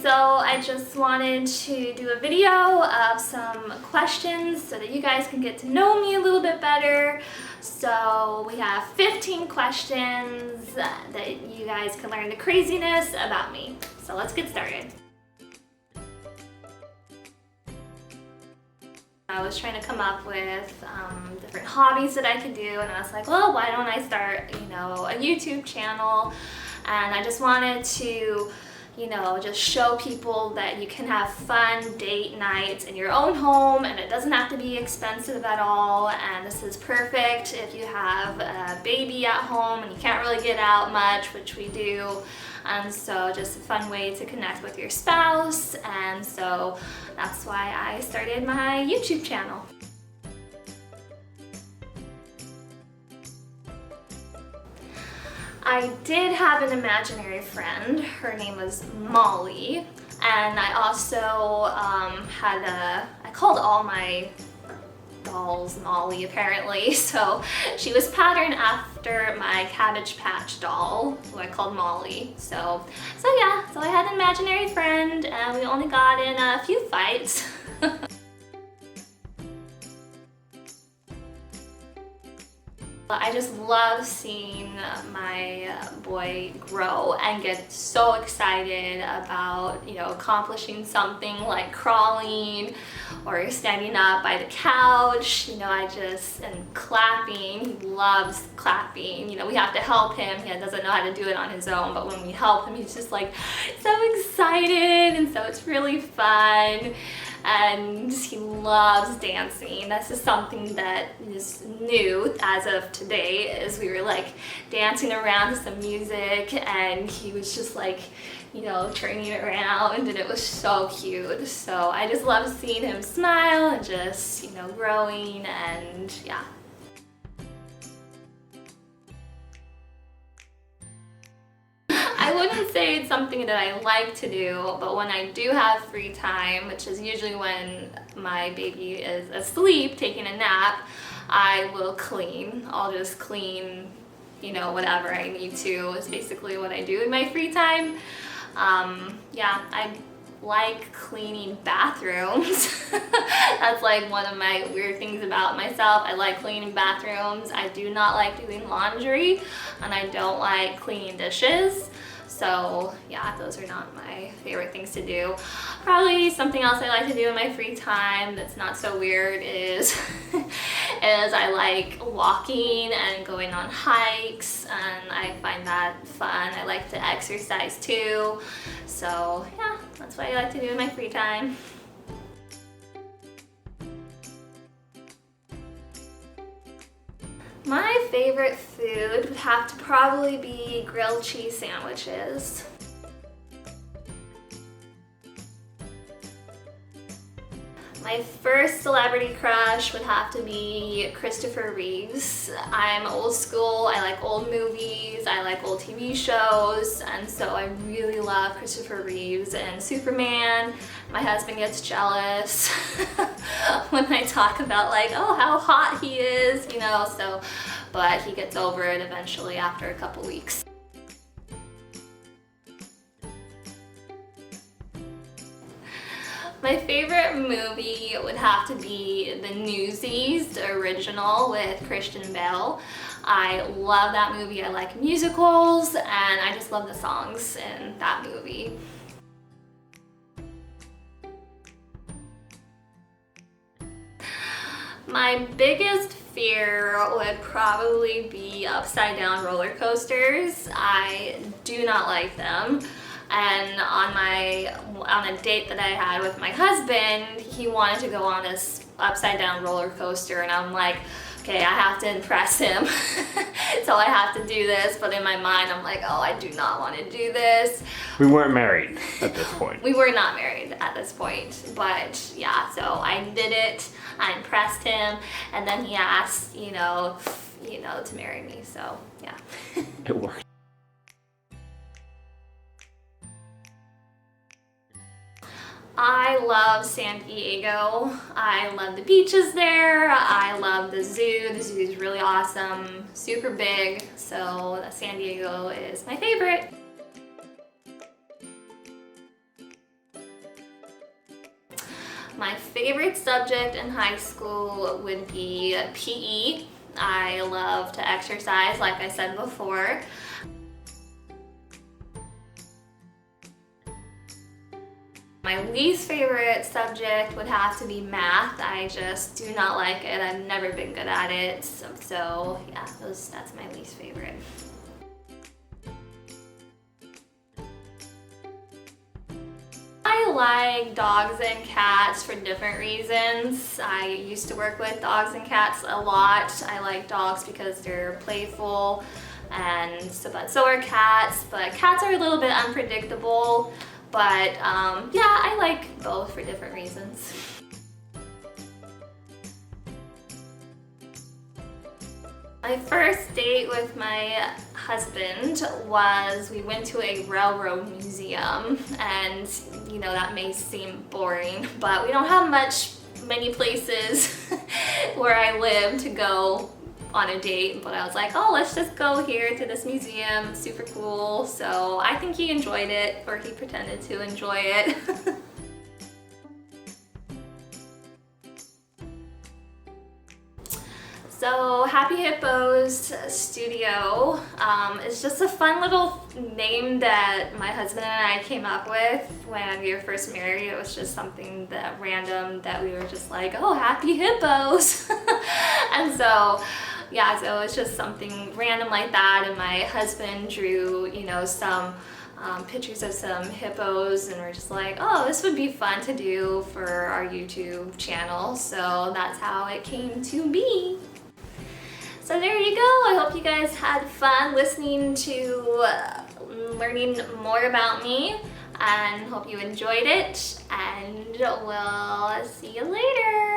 So I just wanted to do a video of some questions so that you guys can get to know me a little bit better. So we have 15 questions that you guys can learn the craziness about me. So let's get started. I was trying to come up with different hobbies that I could do, and I was like, well, why don't I start, a YouTube channel? And I just wanted to, just show people that you can have fun date nights in your own home, and it doesn't have to be expensive at all. And this is perfect if you have a baby at home and you can't really get out much, which we do. And so just a fun way to connect with your spouse. And so that's why I started my YouTube channel. I did have an imaginary friend. Her name was Molly. And I also I called all my dolls Molly apparently. So she was patterned after my Cabbage Patch doll, who I called Molly. So yeah, so I had an imaginary friend and we only got in a few fights. I just love seeing my boy grow and get so excited about, accomplishing something like crawling or standing up by the couch, and clapping. He loves clapping. We have to help him. He doesn't know how to do it on his own, but when we help him, he's just like so excited, and so it's really fun. And he loves dancing. This is something that is new as of today, is we were like dancing around to some music and he was just like, turning around, and it was so cute. So I just love seeing him smile and just, growing, and yeah. I wouldn't say it's something that I like to do, but when I do have free time, which is usually when my baby is asleep, taking a nap, I will clean. I'll just clean, whatever I need to, is basically what I do in my free time. Yeah, I like cleaning bathrooms. That's like one of my weird things about myself. I like cleaning bathrooms. I do not like doing laundry, and I don't like cleaning dishes. So yeah, those are not my favorite things to do. Probably something else I like to do in my free time that's not so weird is I like walking and going on hikes, and I find that fun. I like to exercise too. So yeah, that's what I like to do in my free time. My favorite food would have to probably be grilled cheese sandwiches. My first celebrity crush would have to be Christopher Reeves. I'm old school, I like old movies, I like old TV shows, and so I really love Christopher Reeves and Superman. My husband gets jealous when I talk about like, oh, how hot he is, but he gets over it eventually after a couple weeks. My favorite movie would have to be the Newsies, the original with Christian Bale. I love that movie. I like musicals, and I just love the songs in that movie. My biggest fear would probably be upside down roller coasters. I do not like them. And on a date that I had with my husband, he wanted to go on this upside down roller coaster, and I'm like, okay, I have to impress him. So I have to do this, but in my mind I'm like, oh, I do not want to do this. We weren't married at this point. We were not married at this point, but yeah, so I did it, I impressed him, and then he asked, to marry me, so yeah. It worked. I love San Diego. I love the beaches there. I love the zoo. The zoo is really awesome, super big, so San Diego is my favorite. favorite subject in high school would be PE. I love to exercise, like I said before. My least favorite subject would have to be math. I just do not like it. I've never been good at it. So yeah, that's my least favorite. I like dogs and cats for different reasons. I used to work with dogs and cats a lot. I like dogs because they're playful, and so are cats, but cats are a little bit unpredictable. But yeah, I like both for different reasons. My first date with my husband was, we went to a railroad museum, and you know, that may seem boring, but we don't have many places where I live to go on a date, but I was like, oh, let's just go here to this museum, super cool. So I think he enjoyed it, or he pretended to enjoy it. So Happy Hippos Studio is just a fun little name that my husband and I came up with when we were first married. It was just something that random that we were just like, oh, Happy Hippos. And so yeah, so it was just something random like that, and my husband drew, you know, some pictures of some hippos, and we're just like, oh, this would be fun to do for our YouTube channel. So that's how it came to be. So there you go. I hope you guys had fun listening to learning more about me, and hope you enjoyed it, and we'll see you later.